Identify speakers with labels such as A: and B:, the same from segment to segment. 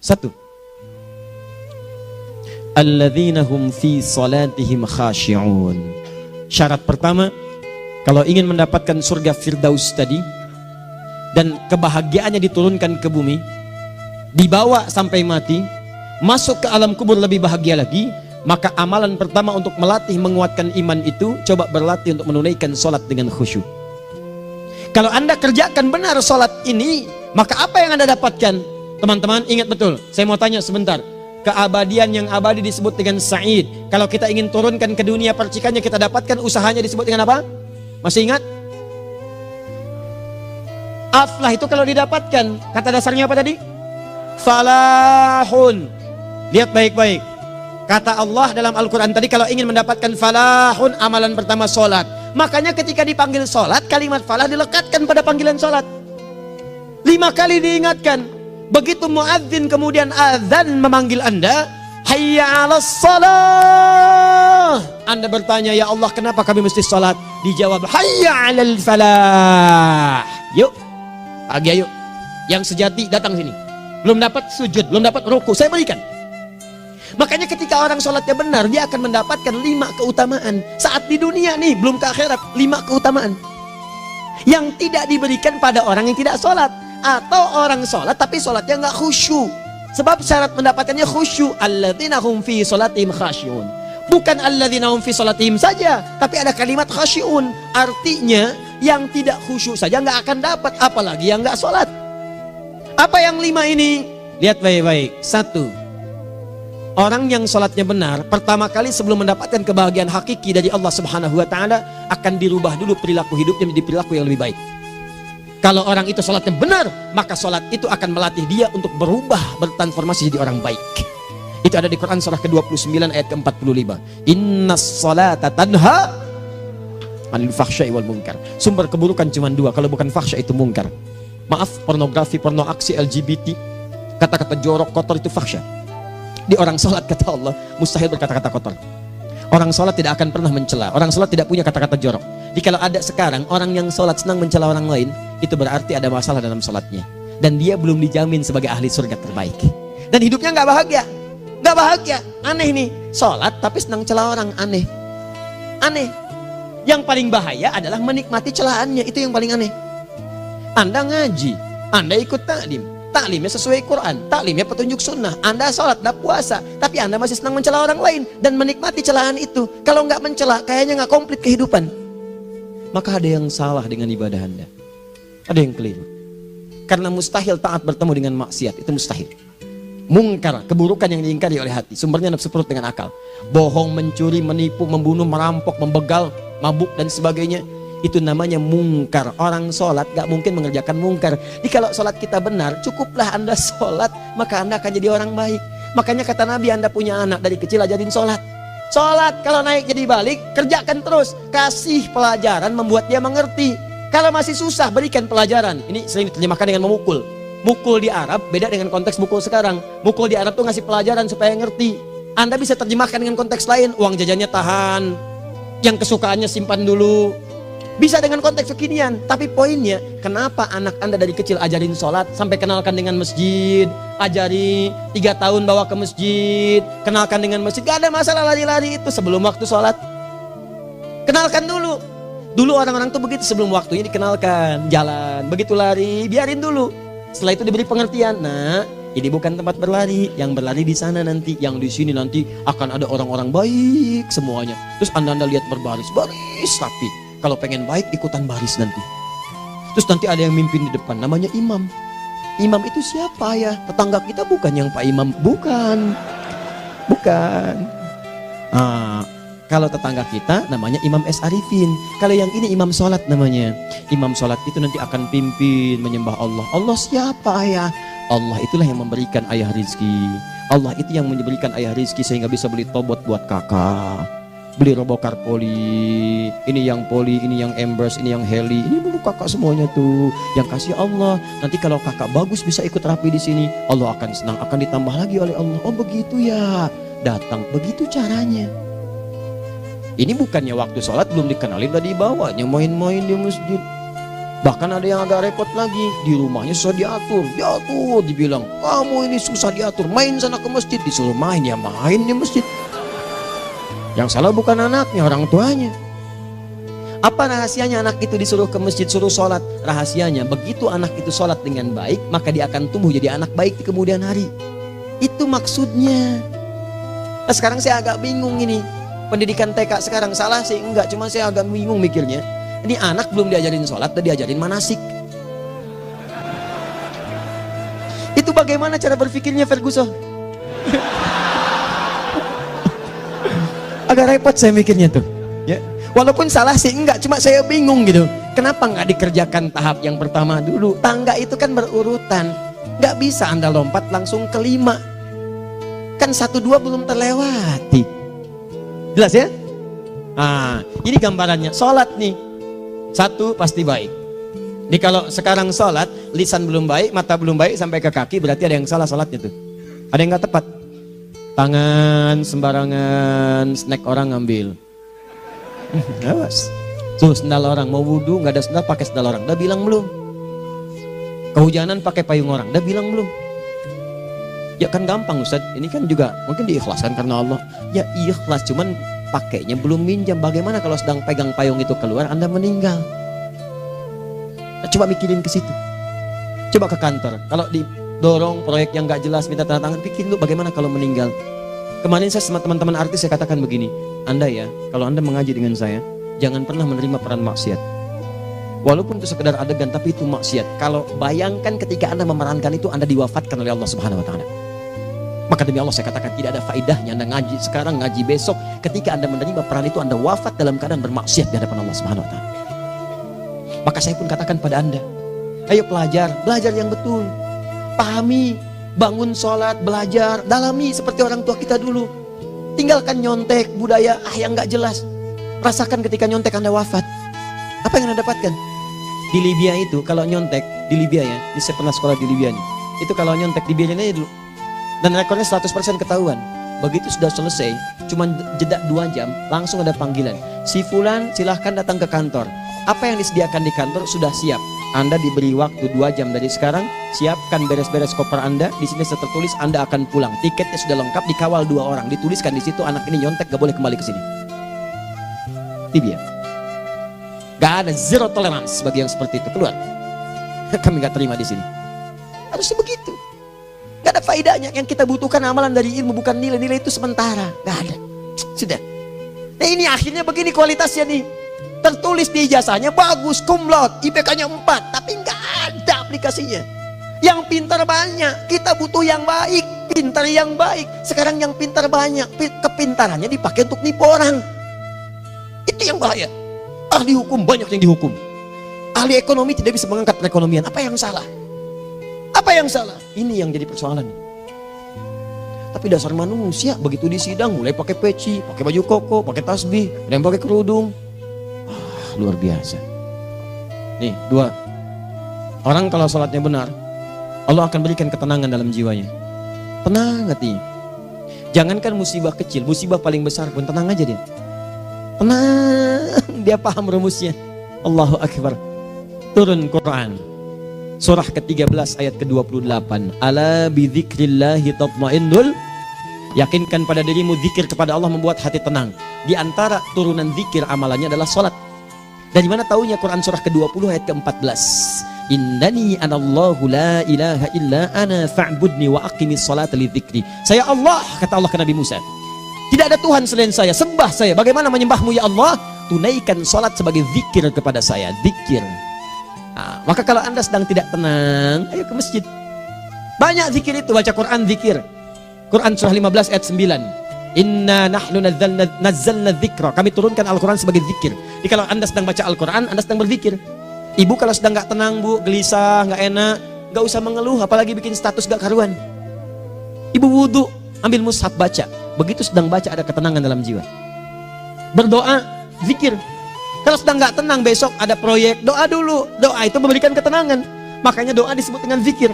A: Satu, alladzina hum fi salatihim khashi'un. Syarat pertama, kalau ingin mendapatkan surga Firdaus tadi dan kebahagiaannya diturunkan ke bumi, dibawa sampai mati, masuk ke alam kubur lebih bahagia lagi, maka amalan pertama untuk melatih menguatkan iman itu, coba berlatih untuk menunaikan sholat dengan khusyuk. Kalau Anda kerjakan benar sholat ini, maka apa yang Anda dapatkan? Teman-teman ingat betul, saya mau tanya sebentar. Keabadian yang abadi disebut dengan sa'id. Kalau kita ingin turunkan ke dunia percikannya kita dapatkan, usahanya disebut dengan apa? Masih ingat? Aflah itu kalau didapatkan, kata dasarnya apa tadi? Falahun. Lihat baik-baik. Kata Allah dalam Al-Quran tadi, kalau ingin mendapatkan falahun, amalan pertama sholat. Makanya ketika dipanggil sholat, kalimat falah dilekatkan pada panggilan sholat. 5 kali diingatkan. Begitu muadzin kemudian azan memanggil Anda, hayya 'alas shalah. Anda bertanya, ya Allah kenapa kami mesti sholat? Dijawab, hayya 'alal falah. Yuk, pagi ayo. Yang sejati datang sini. Belum dapat sujud, belum dapat ruku, saya berikan. Makanya ketika orang sholatnya benar, dia akan mendapatkan 5 keutamaan. Saat di dunia nih, belum ke akhirat, 5 keutamaan yang tidak diberikan pada orang yang tidak sholat. Atau orang sholat tapi sholatnya nggak khusyuk. Sebab syarat mendapatkannya khusyuk. Alladzina hum fi sholatihim khasyi'un. Bukan alladzina hum fi sholatihim saja, tapi ada kalimat khasyi'un. Artinya yang tidak khusyuk saja nggak akan dapat, apalagi yang nggak sholat. Apa yang 5 ini? Lihat baik-baik. 1, orang yang sholatnya benar, pertama kali sebelum mendapatkan kebahagiaan hakiki dari Allah Subhanahu wa Ta'ala, akan dirubah dulu perilaku hidupnya menjadi perilaku yang lebih baik. Kalau orang itu sholatnya benar, maka sholat itu akan melatih dia untuk berubah, bertransformasi jadi orang baik. Itu ada di Quran surah ke-29 ayat ke-45. Innas sholata tanha anil fahsya'i wal munkar. Sumber keburukan cuma 2, kalau bukan fahsya itu munkar. Maaf, pornografi, porno aksi, LGBT, kata-kata jorok, kotor itu fahsya. Di orang sholat kata Allah, mustahil berkata-kata kotor. Orang sholat tidak akan pernah mencela. Orang sholat tidak punya kata-kata jorok. Jadi kalau ada sekarang orang yang sholat senang mencela orang lain, itu berarti ada masalah dalam sholatnya. Dan dia belum dijamin sebagai ahli surga terbaik. Dan hidupnya nggak bahagia. Nggak bahagia. Aneh nih. Sholat tapi senang celah orang. Aneh. Aneh. Yang paling bahaya adalah menikmati celahannya. Itu yang paling aneh. Anda ngaji. Anda ikut taklim. Taklimnya sesuai Quran, taklimnya petunjuk sunnah. Anda sholat, Anda puasa, tapi Anda masih senang mencela orang lain dan menikmati celahan itu. Kalau nggak mencela, kayaknya nggak komplit kehidupan. Maka ada yang salah dengan ibadah Anda. Ada yang keliru. Karena mustahil taat bertemu dengan maksiat, itu mustahil. Mungkar, keburukan yang diingkari oleh hati, sumbernya nafsu perut dengan akal. Bohong, mencuri, menipu, membunuh, merampok, membegal, mabuk dan sebagainya. Itu namanya mungkar. Orang sholat gak mungkin mengerjakan mungkar. Jadi kalau sholat kita benar, cukuplah Anda sholat, maka Anda akan jadi orang baik. Makanya kata Nabi, Anda punya anak dari kecil ajarin sholat. Sholat, kalau naik jadi balik, kerjakan terus. Kasih pelajaran membuat dia mengerti. Kalau masih susah, berikan pelajaran. Ini sering diterjemahkan dengan memukul. Mukul di Arab beda dengan konteks mukul sekarang. Mukul di Arab tuh ngasih pelajaran supaya ngerti. Anda bisa terjemahkan dengan konteks lain. Uang jajannya tahan, yang kesukaannya simpan dulu. Bisa dengan konteks kekinian, tapi poinnya kenapa anak Anda dari kecil ajarin sholat, sampai kenalkan dengan masjid, ajari 3 tahun bawa ke masjid, kenalkan dengan masjid, gak ada masalah lari-lari itu sebelum waktu sholat. Kenalkan dulu. Dulu orang-orang tuh begitu, sebelum waktunya dikenalkan, jalan, begitu lari, biarin dulu. Setelah itu diberi pengertian, nah ini bukan tempat berlari, yang berlari di sana nanti, yang di sini nanti akan ada orang-orang baik semuanya. Terus Anda lihat berbaris, baris rapi. Kalau pengen baik ikutan baris nanti. Terus nanti ada yang mimpin di depan, namanya imam. Imam itu siapa ya? Tetangga kita bukan yang Pak Imam, bukan. Bukan. Kalau tetangga kita namanya Imam S. Arifin. Kalau yang ini imam sholat namanya. Imam sholat itu nanti akan pimpin menyembah Allah. Allah siapa ya? Allah itulah yang memberikan ayah rizki. Allah itu yang memberikan ayah rizki sehingga bisa beli tobot buat kakak, beli robokar poli, ini yang poli, ini yang embers, ini yang heli, ini dulu kakak semuanya tuh yang kasih Allah. Nanti kalau kakak bagus bisa ikut rapi di sini, Allah akan senang, akan ditambah lagi oleh Allah. Oh begitu ya, datang, begitu caranya. Ini bukannya waktu sholat belum dikenalin, udah dibawanya main-main di masjid. Bahkan ada yang agak repot lagi, di rumahnya susah diatur, dibilang, kamu ini susah diatur, main sana ke masjid, disuruh main, ya main di masjid. Yang salah bukan anaknya, orang tuanya. Apa rahasianya anak itu disuruh ke masjid, suruh sholat? Rahasianya, begitu anak itu sholat dengan baik, maka dia akan tumbuh jadi anak baik di kemudian hari. Itu maksudnya. Nah, sekarang saya agak bingung ini, pendidikan TK sekarang salah sih? Enggak, cuma saya agak bingung mikirnya. Ini anak belum diajarin sholat, udah diajarin manasik. Itu bagaimana cara berpikirnya Ferguson? Agak repot saya mikirnya tuh. Ya. Walaupun salah sih enggak, cuma saya bingung gitu. Kenapa nggak dikerjakan tahap yang pertama dulu? Tangga itu kan berurutan. Nggak bisa Anda lompat langsung ke 5. Kan 1, 2 belum terlewati. Jelas ya? Nah, ini gambarannya. Sholat nih. 1 pasti baik. Jadi kalau sekarang sholat, lisan belum baik, mata belum baik, sampai ke kaki, berarti ada yang salah sholatnya tuh. Ada yang nggak tepat. Tangan sembarangan, snack orang ngambil. Awas. Tuh sendal orang, mau wudhu nggak ada sendal, pakai sendal orang. Udah bilang belum? Kehujanan pakai payung orang. Udah bilang belum? Ya kan gampang Ustaz. Ini kan juga mungkin diikhlaskan karena Allah. Ya ikhlas, cuman pakainya belum minjam. Bagaimana kalau sedang pegang payung itu keluar, Anda meninggal? Nah, coba mikirin ke situ. Coba ke kantor. Kalau didorong proyek yang nggak jelas, minta tanda tangan, pikirin dulu bagaimana kalau meninggal. Kemarin saya sama teman-teman artis saya katakan begini, Anda ya, kalau Anda mengaji dengan saya, jangan pernah menerima peran maksiat. Walaupun itu sekedar adegan, tapi itu maksiat. Kalau bayangkan ketika Anda memerankan itu, Anda diwafatkan oleh Allah Subhanahu Wa Taala. Maka demi Allah saya katakan tidak ada faedahnya Anda ngaji sekarang, ngaji besok. Ketika Anda menerima peran itu, Anda wafat dalam keadaan bermaksiat di hadapan Allah Subhanahu Wa Taala. Maka saya pun katakan pada Anda, ayo belajar yang betul, pahami, bangun sholat, belajar, dalami seperti orang tua kita dulu. Tinggalkan nyontek, budaya yang nggak jelas. Rasakan ketika nyontek Anda wafat. Apa yang Anda dapatkan? Di Libya itu kalau nyontek, di Libya ya, ini saya pernah sekolah di Libya nih. Itu kalau nyontek di Libya aja dulu. Dan rekornya 100% ketahuan. Begitu sudah selesai, cuma jeda 2 jam, langsung ada panggilan. Si Fulan silahkan datang ke kantor. Apa yang disediakan di kantor sudah siap. Anda diberi waktu 2 jam dari sekarang, siapkan beres-beres koper Anda. Di sini sudah tertulis Anda akan pulang. Tiketnya sudah lengkap, dikawal 2 orang. Dituliskan di situ anak ini nyontek gak boleh kembali ke sini. Libya. Gak ada, zero tolerance bagi yang seperti itu. Keluar. Kami gak terima di sini. Harusnya begitu. Gak ada faedahnya. Yang kita butuhkan amalan dari ilmu, bukan nilai-nilai itu sementara. Gak ada. Sudah. Nah ini akhirnya begini kualitasnya nih. Tertulis di ijazahnya bagus, cum laude, IPK-nya 4, tapi nggak ada aplikasinya. Yang pintar banyak, kita butuh yang baik, pintar yang baik. Sekarang yang pintar banyak, kepintarannya dipakai untuk nipu orang. Itu yang bahaya. Ahli hukum banyak yang dihukum. Ahli ekonomi tidak bisa mengangkat perekonomian. Apa yang salah? Apa yang salah? Ini yang jadi persoalan. Tapi dasar manusia begitu di sidang mulai pakai peci, pakai baju koko, pakai tasbih, ada yang pakai kerudung. Luar biasa. Nih 2. Orang kalau sholatnya benar, Allah akan berikan ketenangan dalam jiwanya. Tenang hatinya. Jangankan musibah kecil, musibah paling besar pun tenang aja dia. Tenang, dia paham rumusnya. Allahu Akbar. Turun Quran. Surah ke-13 ayat ke-28. Ala bidzikrillahi tatmainnul. Yakinkan pada dirimu, zikir kepada Allah membuat hati tenang. Di antara turunan zikir amalannya adalah sholat. Dari mana taunya? Quran surah ke-20 ayat ke-14. Innani anallahu la ilaha illa ana fa'budni wa aqimis salata lidzikri. Saya Allah, kata Allah ke Nabi Musa. Tidak ada Tuhan selain saya, sembah saya. Bagaimana menyembahmu ya Allah? Tunaikan salat sebagai zikir kepada saya, zikir. Nah, maka kalau Anda sedang tidak tenang, ayo ke masjid. Banyak zikir itu, baca Quran zikir. Quran surah 15 ayat 9. Inna nahnu nazzalna dzikra. Kami turunkan Al-Quran sebagai zikir. Jadi kalau Anda sedang baca Al-Quran, Anda sedang berzikir. Ibu kalau sedang gak tenang, Bu, gelisah, gak enak, gak usah mengeluh, apalagi bikin status gak karuan. Ibu wudhu, ambil mushaf baca. Begitu sedang baca ada ketenangan dalam jiwa. Berdoa, zikir. Kalau sedang gak tenang, besok ada proyek, doa dulu. Doa itu memberikan ketenangan. Makanya doa disebut dengan zikir.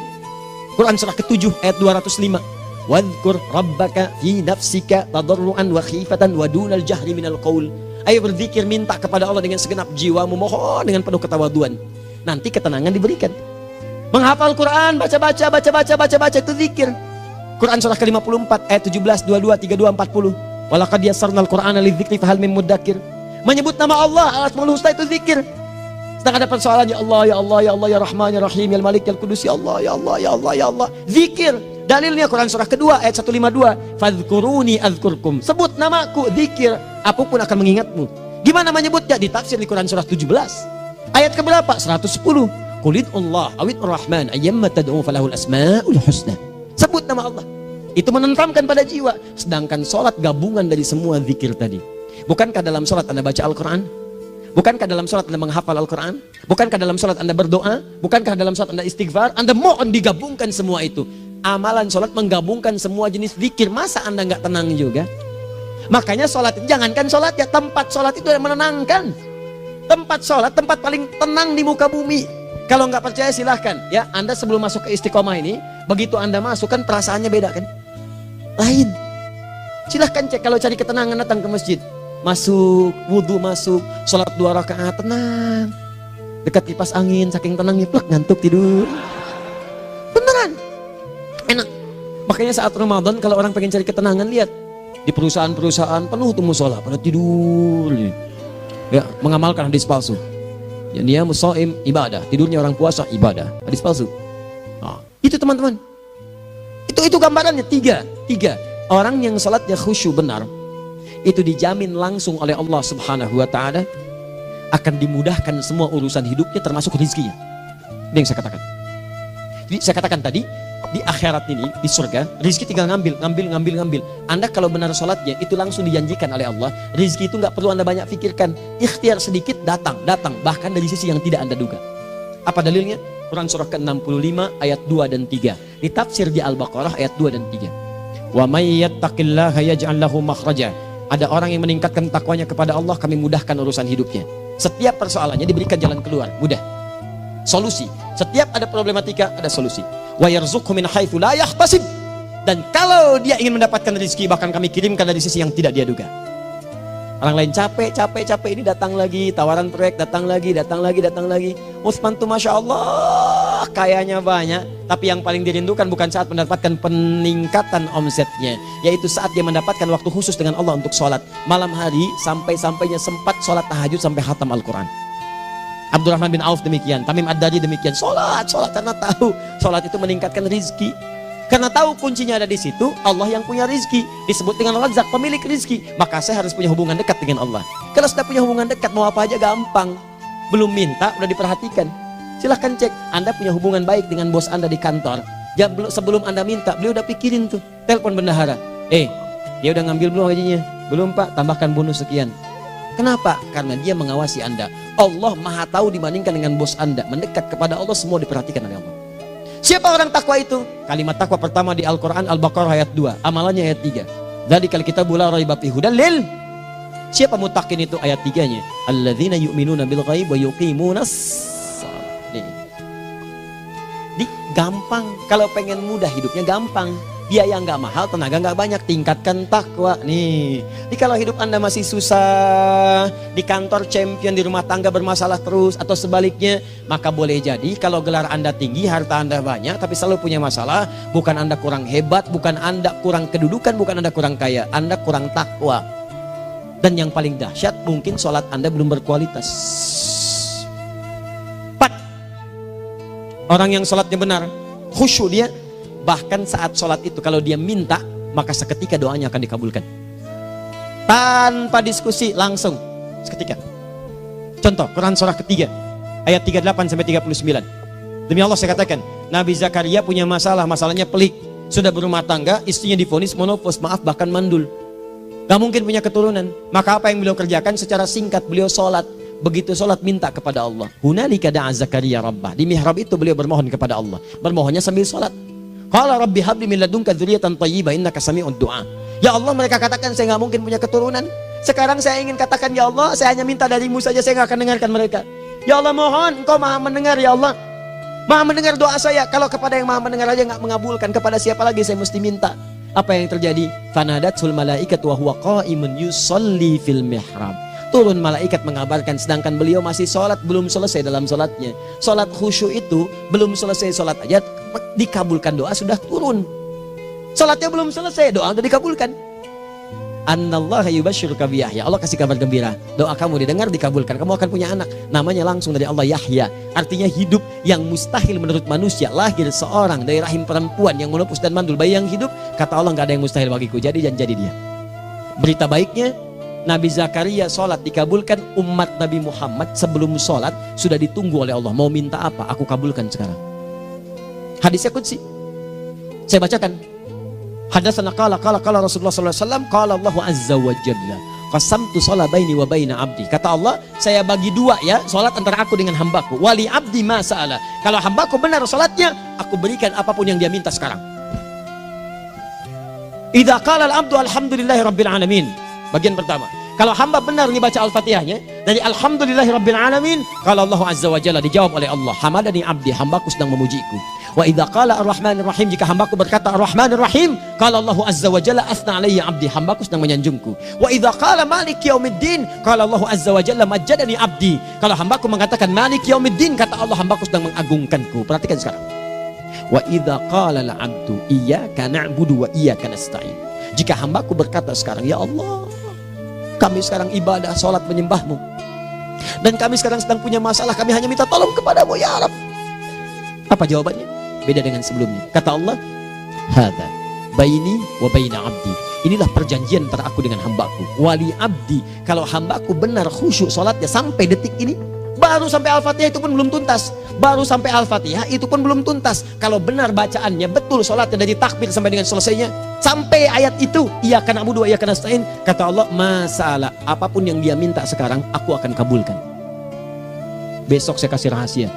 A: Quran surah ke-7 ayat 205. Wadhkur rabbaka fi nafsika tadarruan wa khifatan wa dunal jahri minal qaul. Ayo berzikir, minta kepada Allah dengan segenap jiwamu, mohon dengan penuh ketawaduan. nanti ketenangan diberikan. Menghafal Quran, baca itu zikir. Quran surah ke-54 ayat 17, 22, 32, 40. Walaqad yassarnal Qur'ana lidzikri fahal min muddakir. Menyebut nama Allah, Al-Asmaul Husna itu zikir. Sedang ada persoalan, ya Allah, ya Allah, ya Allah, ya Rahman, ya Rahim, ya Malik, ya Qudus, ya Allah, ya Allah, ya Allah, ya Allah. Zikir. Dalilnya Quran surah kedua ayat 152. Fadhkuruni azkurkum. Sebut namaku, zikir. Apapun akan mengingatmu. Gimana menyebutnya? Ditafsir di Quran surah 17. Ayat keberapa? 110. Qulid Allah awid Rahman ayyamma tad'u falahul asmaul husna. Sebut nama Allah. Itu menenteramkan pada jiwa. Sedangkan sholat gabungan dari semua zikir tadi. Bukankah dalam sholat Anda baca Al-Quran? Bukankah dalam sholat Anda menghafal Al-Quran? Bukankah dalam sholat Anda berdoa? Bukankah dalam sholat Anda istighfar? Anda mohon digabungkan semua itu. Amalan sholat menggabungkan semua jenis zikir. Masa Anda nggak tenang juga? Makanya sholat, jangankan sholat ya, tempat sholat itu yang menenangkan. Tempat sholat, tempat paling tenang di muka bumi. Kalau nggak percaya silahkan ya, Anda sebelum masuk ke istiqomah ini, begitu Anda masuk kan perasaannya beda kan? Lain. Silahkan cek, kalau cari ketenangan datang ke masjid. Masuk, wudhu masuk, sholat 2 rakaat tenang. Dekat kipas angin, saking tenangnya plek ngantuk tidur. Beneran. Enak. Makanya saat Ramadan kalau orang pengen cari ketenangan, lihat. Di perusahaan-perusahaan penuh tuh musola pada tidur. Ya, mengamalkan hadis palsu. Ya, dia musoim ibadah, tidurnya orang puasa ibadah, hadis palsu. Nah, itu teman-teman. Itu gambarannya tiga. Orang yang salatnya khusyuk benar, itu dijamin langsung oleh Allah Subhanahu wa taala akan dimudahkan semua urusan hidupnya termasuk rezekinya. Ini yang saya katakan. Jadi saya katakan tadi, di akhirat ini, di surga, rezeki tinggal ngambil. Anda kalau benar sholatnya, itu langsung dijanjikan oleh Allah. Rezeki itu nggak perlu Anda banyak pikirkan. Ikhtiar sedikit, datang. Bahkan dari sisi yang tidak Anda duga. Apa dalilnya? Quran surah ke-65 ayat 2 dan 3. Ditafsir di Al-Baqarah ayat 2 dan 3. Wa may yattaqillaha yaj'al lahu makhraja. Ada orang yang meningkatkan takwanya kepada Allah, kami mudahkan urusan hidupnya. Setiap persoalannya diberikan jalan keluar, mudah. Solusi. Setiap ada problematika, ada solusi. Wa yarzuqhu min haitsu la yahtasib. Dan kalau dia ingin mendapatkan rezeki, bahkan kami kirimkan dari sisi yang tidak dia duga. Orang lain capek, ini datang lagi, tawaran proyek datang lagi. Utsman tuh Masya Allah, kayanya banyak. Tapi yang paling dirindukan bukan saat mendapatkan peningkatan omsetnya, yaitu saat dia mendapatkan waktu khusus dengan Allah untuk sholat. Malam hari, sampai-sampainya sempat sholat tahajud sampai khatam Al-Quran. Abdurrahman bin Auf demikian, Tamim Ad-Dari demikian. Sholat karena tahu sholat itu meningkatkan rizki. Karena tahu kuncinya ada di situ, Allah yang punya rizki. Disebut dengan Razak, pemilik rizki. Maka saya harus punya hubungan dekat dengan Allah. Kalau sudah punya hubungan dekat, mau apa aja gampang. Belum minta, udah diperhatikan. Silahkan cek, Anda punya hubungan baik dengan bos Anda di kantor. Sebelum Anda minta, beliau udah pikirin tuh. Telepon bendahara. Dia udah ngambil belum gajinya? Belum Pak, tambahkan bonus sekian. Kenapa? Karena dia mengawasi Anda. Allah maha tahu dibandingkan dengan bos Anda. Mendekat kepada Allah semua diperhatikan oleh Allah. Siapa orang takwa itu? Kalimat takwa pertama di Al-Quran Al-Baqarah ayat 2. Amalannya ayat 3. Dzalikal kitabu la raiba fihi hudal lil. Siapa muttaqin itu? Ayat 3-nya. Alladzina yu'minuna bil ghaib wa yuqimunas shalah. Gampang. Kalau pengen mudah hidupnya gampang. Biaya nggak mahal, tenaga nggak banyak, tingkatkan takwa nih. Jadi kalau hidup Anda masih susah, di kantor champion, di rumah tangga bermasalah terus, atau sebaliknya, maka boleh jadi kalau gelar Anda tinggi, harta Anda banyak, tapi selalu punya masalah. Bukan Anda kurang hebat, bukan Anda kurang kedudukan, bukan Anda kurang kaya, Anda kurang takwa. Dan yang paling dahsyat, mungkin sholat Anda belum berkualitas. 4. Orang yang sholatnya benar, khusyuk dia. Bahkan saat sholat itu kalau dia minta, maka seketika doanya akan dikabulkan. Tanpa diskusi, langsung seketika. Contoh, Quran surah ketiga ayat 38 sampai 39. Demi Allah saya katakan, Nabi Zakaria punya masalah, masalahnya pelik. Sudah berumah tangga, istrinya divonis monopos, maaf bahkan mandul. Gak mungkin punya keturunan. Maka apa yang beliau kerjakan? Secara singkat beliau sholat. Begitu sholat minta kepada Allah. Hunalika da'a Zakaria rabbah. Di mihrab itu beliau bermohon kepada Allah. Bermohonnya sambil sholat. Qala rabbi habli min ladunka dzurriyyatan thayyibah innaka sami'ud du'a. Ya Allah, mereka katakan saya nggak mungkin punya keturunan. Sekarang saya ingin katakan, ya Allah, saya hanya minta darimu saja, saya nggak akan dengarkan mereka. Ya Allah, mohon Engkau maha mendengar, ya Allah. Maha mendengar doa saya. Kalau kepada yang maha mendengar aja nggak mengabulkan, kepada siapa lagi saya mesti minta? Apa yang terjadi? Fanadatul malaikatu wa huwa qa'imun yusolli fil mihrab. turun malaikat mengabarkan, sedangkan beliau masih sholat, belum selesai dalam sholatnya. Sholat khusyuk itu belum selesai sholat aja dikabulkan, doa sudah turun. Sholatnya belum selesai, doa sudah dikabulkan. Annallaha yubasyiruka bi Yahya, Allah kasih kabar gembira, doa kamu didengar, dikabulkan, kamu akan punya anak, namanya langsung dari Allah Yahya, artinya hidup yang mustahil menurut manusia. Lahir seorang dari rahim perempuan yang menepus dan mandul, bayi yang hidup, kata Allah nggak ada yang mustahil bagiku, jadi dia. Berita baiknya, Nabi Zakaria sholat dikabulkan. Umat Nabi Muhammad sebelum sholat sudah ditunggu oleh Allah, mau minta apa aku kabulkan sekarang. Hadisnya qudsi, saya bacakan. Hadatsana qala Rasulullah sallallahu alaihi wasallam, qala Allahu azza wa jalla, qasamtu shalah baini wa baina abdi. Kata Allah, saya bagi dua ya salat antara aku dengan hambaku. Wali abdi ma sa'ala. Kalau hambaku benar salatnya, aku berikan apapun yang dia minta sekarang. Idza qala al-abdu alhamdulillahi rabbil alamin. Bagian pertama, kalau hamba benar dibaca Al-Fatihahnya dari alhamdulillahi rabbil alamin, kalau Allah azza wa jalla dijawab oleh Allah, hamadani abdi, hambaku sedang memujiku. Wa idza qala ar-rahmanir rahim, jika hambaku berkata ar-rahmanir rahim, qala Allah azza wa jalla asna alayya abdi, hambaku sedang menyanjungku. Wa idza qala maliki yaumiddin, qala Allah azza wa jalla majjadani abdi, kalau hambaku mengatakan maliki yaumiddin, kata Allah hambaku sedang mengagungkanku. Perhatikan sekarang. Wa idza qala al-abdu iyyaka na'budu wa iyyaka nasta'in, jika hambaku berkata sekarang, ya Allah, kami sekarang ibadah, salat menyembahmu, dan kami sekarang sedang punya masalah, kami hanya minta tolong kepadamu ya Rabb. Apa jawabannya? Beda dengan sebelumnya. Kata Allah, hadza baini wa baina abdi, inilah perjanjian antara aku dengan hambaku. Wali abdi, kalau hambaku benar khusyuk salatnya sampai detik ini, baru sampai Al-Fatihah itu pun belum tuntas. Baru sampai Al-Fatihah itu pun belum tuntas. Kalau benar bacaannya betul, salatnya dari takbir sampai dengan selesainya, sampai ayat itu, iyyaka na'budu wa iyyaka nasta'in, kata Allah, masalah apapun yang dia minta sekarang aku akan kabulkan. Besok saya kasih rahasia.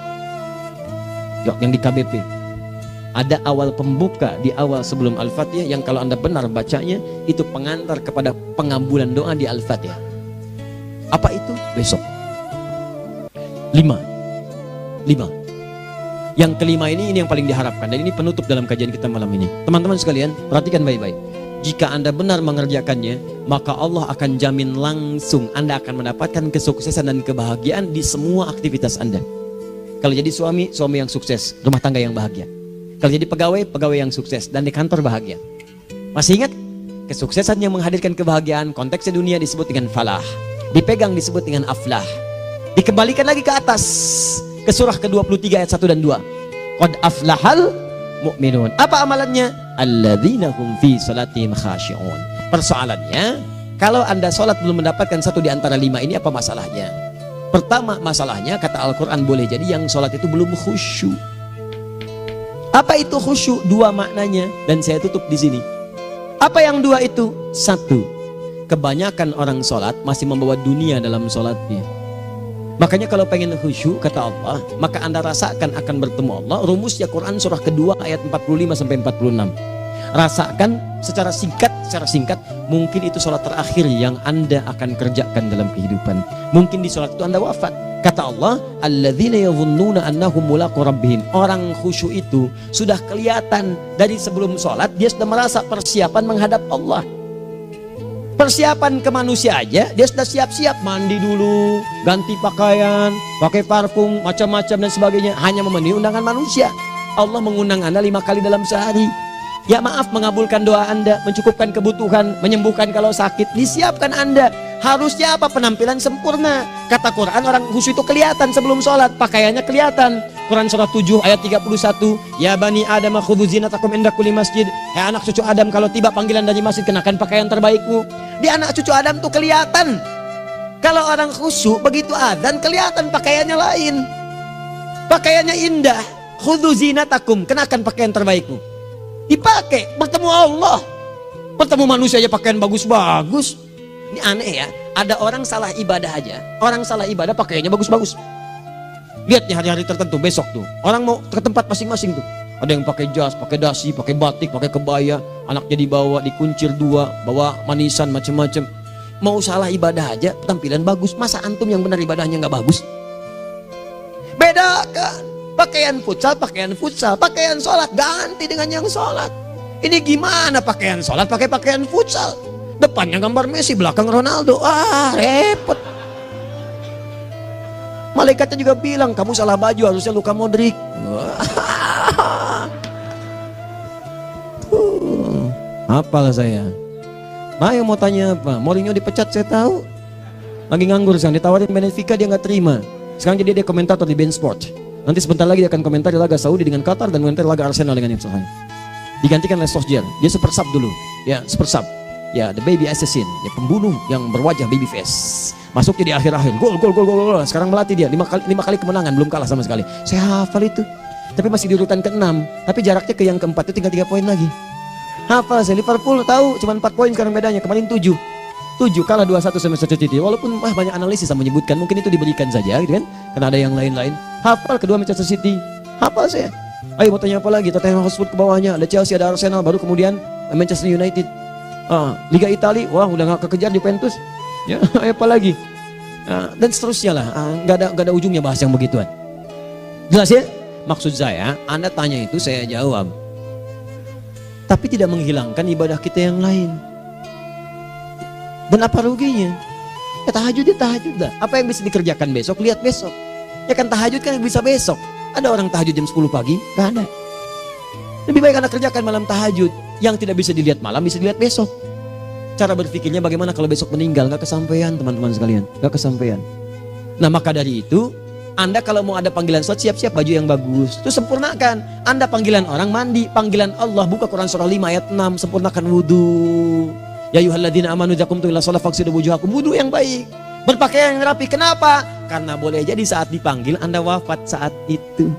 A: Yuk, yang di KBP ada awal pembuka di awal sebelum Al-Fatihah yang kalau Anda benar bacanya itu pengantar kepada pengabulan doa di Al-Fatihah. Apa itu? Besok. 5. Yang kelima ini yang paling diharapkan, dan ini penutup dalam kajian kita malam ini. Teman-teman sekalian, perhatikan baik-baik. Jika Anda benar mengerjakannya, maka Allah akan jamin langsung Anda akan mendapatkan kesuksesan dan kebahagiaan di semua aktivitas Anda. Kalau jadi suami, suami yang sukses, rumah tangga yang bahagia. Kalau jadi pegawai, pegawai yang sukses, dan di kantor bahagia. Masih ingat? Kesuksesan yang menghadirkan kebahagiaan, konteksnya dunia disebut dengan falah, dipegang disebut dengan aflah. Dikembalikan lagi ke atas, ke surah ke-23 ayat 1 dan 2. Qad aflahal mu'minun. Apa amalannya? Alladzina hum fi salatihim khashi'un. Persoalannya, kalau Anda salat belum mendapatkan satu di antara 5 ini, apa masalahnya? Pertama masalahnya, kata Al-Quran, boleh jadi yang salat itu belum khusyuk. Apa itu khusyuk? 2 maknanya, dan saya tutup di sini. Apa yang 2 itu? 1, kebanyakan orang salat masih membawa dunia dalam salatnya. Makanya kalau pengen khusyuk, kata Allah, maka Anda rasakan akan bertemu Allah. Rumusnya Quran surah kedua ayat 45 sampai 46. Rasakan secara singkat, mungkin itu sholat terakhir yang Anda akan kerjakan dalam kehidupan. Mungkin di sholat itu Anda wafat. Kata Allah, alladzina yadhunnuna annahum mulaqu rabbihim. Orang khusyuk itu sudah kelihatan dari sebelum sholat, dia sudah merasa persiapan menghadap Allah. Persiapan ke manusia aja, dia sudah siap-siap, mandi dulu, ganti pakaian, pakai parfum, macam-macam dan sebagainya, hanya memenuhi undangan manusia. Allah mengundang Anda 5 kali dalam sehari. Ya maaf, mengabulkan doa Anda, mencukupkan kebutuhan, menyembuhkan kalau sakit, disiapkan Anda. Harusnya apa? Penampilan sempurna. Kata Quran, orang khusyuk itu kelihatan sebelum sholat, pakaiannya kelihatan. Quran surah 7 ayat 31, ya bani Adam khudhu zinatakum inda kulli masjid. Hai anak cucu Adam, kalau tiba panggilan dari masjid, kenakan pakaian terbaikmu. Di anak cucu Adam tuh kelihatan. Kalau orang khusyuk begitu adzan kelihatan pakaiannya lain. Pakaiannya indah. Khudhu zinatakum, kenakan pakaian terbaikmu. Dipakai, bertemu Allah. Bertemu manusia aja pakaian bagus-bagus. Ini aneh ya, ada orang salah ibadah aja. Orang salah ibadah pakaiannya bagus-bagus. Lihat nih hari-hari tertentu, besok tuh orang mau ke tempat masing-masing tuh. Ada yang pakai jas, pakai dasi, pakai batik, pakai kebaya. Anaknya dibawa, dikuncir 2, bawa manisan macam-macam. Mau salah ibadah aja, tampilan bagus. Masa antum yang benar ibadahnya nggak bagus? Bedakan. Pakaian futsal, pakaian sholat ganti dengan yang sholat. Ini gimana pakaian sholat pakai pakaian futsal? Depannya gambar Messi, belakang Ronaldo. Repot. Malaikatnya juga bilang, kamu salah baju, harusnya Luka Modric. Apalah saya. Ayo mau tanya apa? Mourinho dipecat saya tahu. Lagi nganggur sekarang, ditawarin Benfica dia nggak terima. Sekarang jadi dia komentator di beIN Sport. Nanti sebentar lagi dia akan komentar di laga Saudi dengan Qatar dan komentar laga Arsenal dengan Ipswich. Digantikan oleh Solskjaer. Dia super sub dulu. Ya, super sub. Ya, the baby assassin, ya pembunuh yang berwajah baby face. Masuk di akhir-akhir, gol. Sekarang melatih dia 5 kali kemenangan, belum kalah sama sekali. Saya hafal itu. Tapi masih di urutan ke-6, tapi jaraknya ke yang keempat itu tinggal 3 poin lagi. Hafal saya. Liverpool tahu cuma 4 poin sekarang bedanya, kemarin 7 kalah 2-1 sama Manchester City. Walaupun banyak analisis yang menyebutkan mungkin itu diberikan saja gitu kan, karena ada yang lain-lain. Hafal kedua Manchester City. Hafal saya. Ayo mau tanya apa lagi? Tottenham Hotspur ke bawahnya, ada Chelsea, ada Arsenal, baru kemudian Manchester United. Liga Italia, wah udah gak kekejar Juventus. Ya, apa lagi? Dan seterusnya lah. Gak ada ujungnya bahas yang begituan. Jelas ya? Maksud saya, Anda tanya itu saya jawab. Tapi tidak menghilangkan ibadah kita yang lain. Dan apa ruginya? Ya tahajud dah. Apa yang bisa dikerjakan besok, lihat besok. Ya kan tahajud kan bisa besok. Ada orang tahajud jam 10 pagi? Gak ada. Lebih baik Anda kerjakan malam tahajud. Yang tidak bisa dilihat malam bisa dilihat besok. Cara berpikirnya bagaimana kalau besok meninggal? Gak kesampaian teman-teman sekalian. Gak kesampaian. Nah maka dari itu, Anda kalau mau ada panggilan sholat, siap-siap baju yang bagus. Itu sempurnakan. Anda panggilan orang mandi, panggilan Allah, buka Quran surah 5 ayat 6, sempurnakan wudhu. Ya ayyuhalladzina amanu idza qumtum ila shalah faghsilu wujuhakum, wudhu yang baik. Berpakaian yang rapi. Kenapa? Karena boleh jadi saat dipanggil Anda wafat saat itu.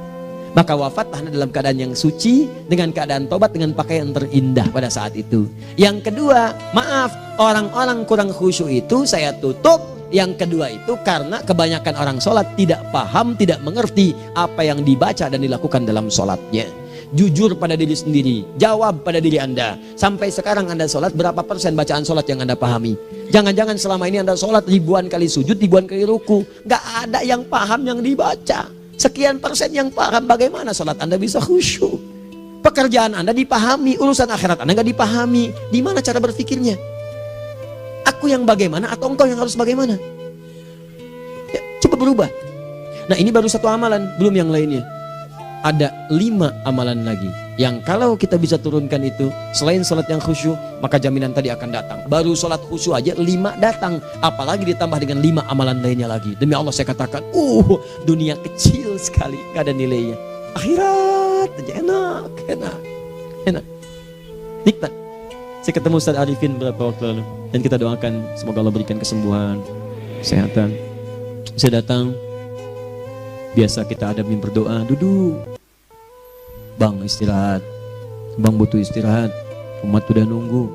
A: Maka wafatlah Anda dalam keadaan yang suci, dengan keadaan tobat, dengan pakaian terindah pada saat itu. Yang kedua, maaf, orang-orang kurang khusyuk itu saya tutup. Yang kedua itu karena kebanyakan orang sholat tidak paham, tidak mengerti apa yang dibaca dan dilakukan dalam sholatnya. Jujur pada diri sendiri, jawab pada diri Anda. Sampai sekarang Anda sholat, berapa persen bacaan sholat yang Anda pahami? Jangan-jangan selama ini Anda sholat ribuan kali sujud, ribuan kali ruku, gak ada yang paham yang dibaca. Sekian persen yang paham, bagaimana sholat Anda bisa khusyuk? Pekerjaan Anda dipahami, urusan akhirat Anda gak dipahami. Di mana cara berpikirnya? Aku yang bagaimana atau engkau yang harus bagaimana? Ya, coba berubah. Nah ini baru satu amalan, belum yang lainnya. Ada 5 amalan lagi yang kalau kita bisa turunkan itu, selain sholat yang khusyuk, maka jaminan tadi akan datang. Baru sholat khusyuk aja 5 datang, apalagi ditambah dengan 5 amalan lainnya lagi. Demi Allah saya katakan, dunia kecil sekali, gak ada nilainya. Akhirat aja enak, nikmat. Saya ketemu Ustaz Arifin beberapa waktu lalu, dan kita doakan semoga Allah berikan kesembuhan, kesehatan. Saya datang, biasa kita adamin berdoa, duduk. Bang istirahat, bang butuh istirahat, umat udah nunggu.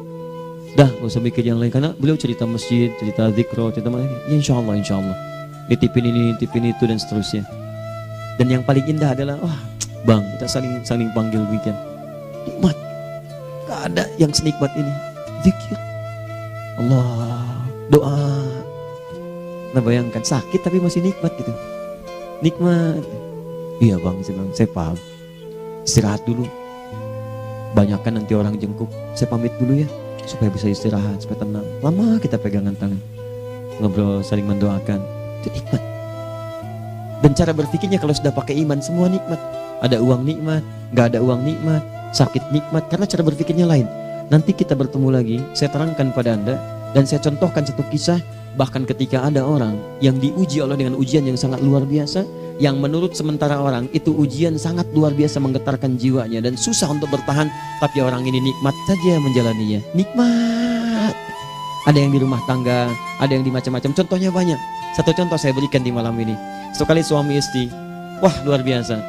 A: Dah gak usah mikir yang lain, karena beliau cerita masjid, cerita zikro, cerita mana. Ya insya Allah, nitipin ini, nitipin itu dan seterusnya. Dan yang paling indah adalah, bang kita saling panggil weekend. Nikmat, gak ada yang senikmat ini. Zikir, Allah, doa. Nah bayangkan sakit tapi masih nikmat gitu. Nikmat. Iya bang, saya paham. Istirahat dulu. Banyakkan nanti orang jengkuk. Saya pamit dulu ya, supaya bisa istirahat, supaya tenang. Lama kita pegangan tangan, ngobrol, saling mendoakan. Itu nikmat. Dan cara berpikirnya kalau sudah pakai iman, semua nikmat. Ada uang nikmat, gak ada uang nikmat, sakit nikmat. Karena cara berpikirnya lain. Nanti kita bertemu lagi, saya terangkan pada Anda. Dan saya contohkan satu kisah. Bahkan ketika ada orang yang diuji Allah dengan ujian yang sangat luar biasa, yang menurut sementara orang itu ujian sangat luar biasa menggetarkan jiwanya dan susah untuk bertahan, tapi orang ini nikmat saja menjalaninya. Nikmat. Ada yang di rumah tangga, ada yang di macam-macam. Contohnya banyak. Satu contoh saya berikan di malam ini. Sekali suami istri, wah luar biasa.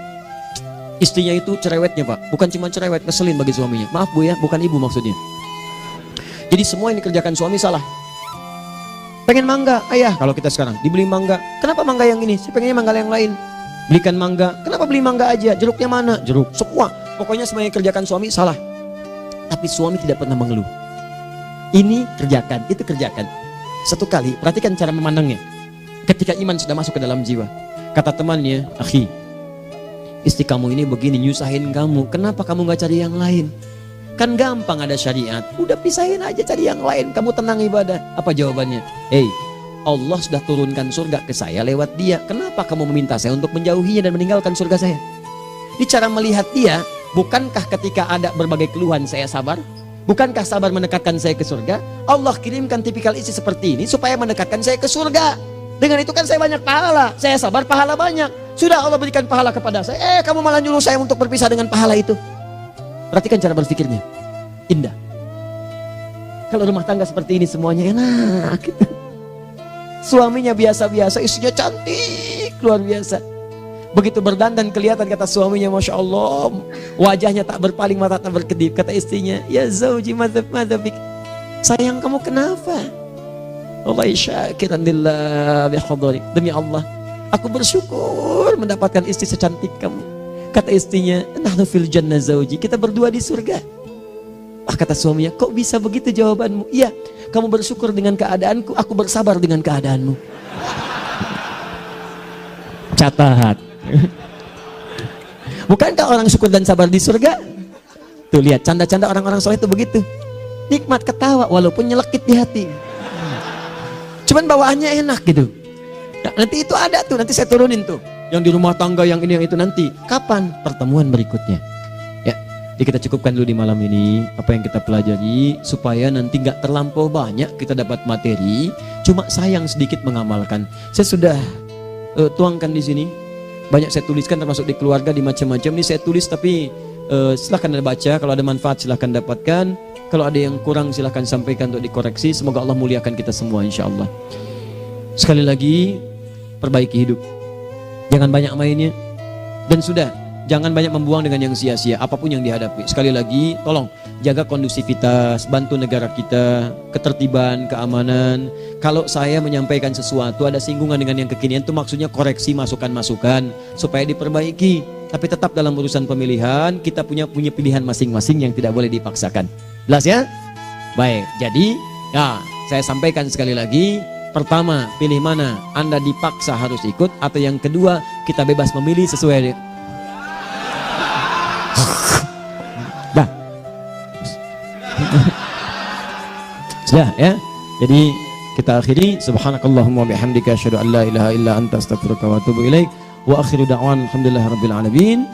A: Istrinya itu cerewetnya Pak, bukan cuma cerewet, ngeselin bagi suaminya. Maaf Bu ya, bukan ibu maksudnya. Jadi semua yang dikerjakan suami salah. Pengen mangga, ayah kalau kita sekarang dibeli mangga. Kenapa mangga yang ini? Saya pengennya mangga yang lain. Belikan mangga. Kenapa beli mangga aja? Jeruknya mana? Jeruk. Semua. Pokoknya semua yang kerjakan suami salah. Tapi suami tidak pernah mengeluh. Ini kerjakan, itu kerjakan. Satu kali, perhatikan cara memandangnya. Ketika iman sudah masuk ke dalam jiwa. Kata temannya, akhi, istri kamu ini begini, nyusahin kamu. Kenapa kamu gak cari yang lain? Kan gampang ada syariat. Udah pisahin aja, cari yang lain. Kamu tenang ibadah. Apa jawabannya? Hey, Allah sudah turunkan surga ke saya lewat dia. Kenapa kamu meminta saya untuk menjauhinya dan meninggalkan surga saya? Ini cara melihat dia. Bukankah ketika ada berbagai keluhan saya sabar? Bukankah sabar mendekatkan saya ke surga? Allah kirimkan tipikal istri seperti ini supaya mendekatkan saya ke surga. Dengan itu kan saya banyak pahala. Saya sabar, pahala banyak. Sudah Allah berikan pahala kepada saya. Kamu malah nyuruh saya untuk berpisah dengan pahala itu. Perhatikan cara berpikirnya. Indah. Kalau rumah tangga seperti ini semuanya enak gitu. Suaminya biasa-biasa, istrinya cantik, luar biasa. Begitu berdandan kelihatan, kata suaminya, Masya Allah, wajahnya tak berpaling, mata tak berkedip. Kata istrinya, ya zauji madhabik, sayang kamu kenapa? Wallahi syakiran lillah bihadari, demi Allah aku bersyukur mendapatkan istri secantik kamu. Kata istrinya, nahnu fil jannah zauji, kita berdua di surga. Kata suaminya, kok bisa begitu jawabanmu? Iya, kamu bersyukur dengan keadaanku, aku bersabar dengan keadaanmu. Catat. Bukankah orang syukur dan sabar di surga? Tuh lihat, canda-canda orang-orang soleh itu begitu. Nikmat ketawa walaupun nyelekit di hati. Cuman bawaannya enak gitu. Nah, nanti itu ada tuh, nanti saya turunin tuh. Yang di rumah tangga, yang ini, yang itu nanti. Kapan? Pertemuan berikutnya. Ya, jadi kita cukupkan dulu di malam ini apa yang kita pelajari supaya nanti nggak terlampau banyak kita dapat materi. Cuma sayang sedikit mengamalkan. Saya sudah tuangkan di sini. Banyak saya tuliskan termasuk di keluarga, di macam-macam. Ini saya tulis tapi silahkan Anda baca. Kalau ada manfaat silahkan dapatkan. Kalau ada yang kurang silahkan sampaikan untuk dikoreksi. Semoga Allah muliakan kita semua insya Allah. Sekali lagi, perbaiki hidup. Jangan banyak mainnya. Dan sudah, jangan banyak membuang dengan yang sia-sia apapun yang dihadapi. Sekali lagi, tolong jaga kondusivitas, bantu negara kita, ketertiban, keamanan. Kalau saya menyampaikan sesuatu ada singgungan dengan yang kekinian, itu maksudnya koreksi masukan-masukan supaya diperbaiki. Tapi tetap dalam urusan pemilihan kita punya pilihan masing-masing yang tidak boleh dipaksakan. Jelas ya? Baik, jadi ya, saya sampaikan sekali lagi. Pertama, pilih mana? Anda dipaksa harus ikut, atau yang kedua, kita bebas memilih sesuai. Dah. Sudah ya. Jadi kita akhiri, subhanakallahumma bihamdika asyhadu an la ilaha illa anta astaghfiruka wa atubu ilaik. Wa akhiru da'wan alhamdulillahirabbil alamin.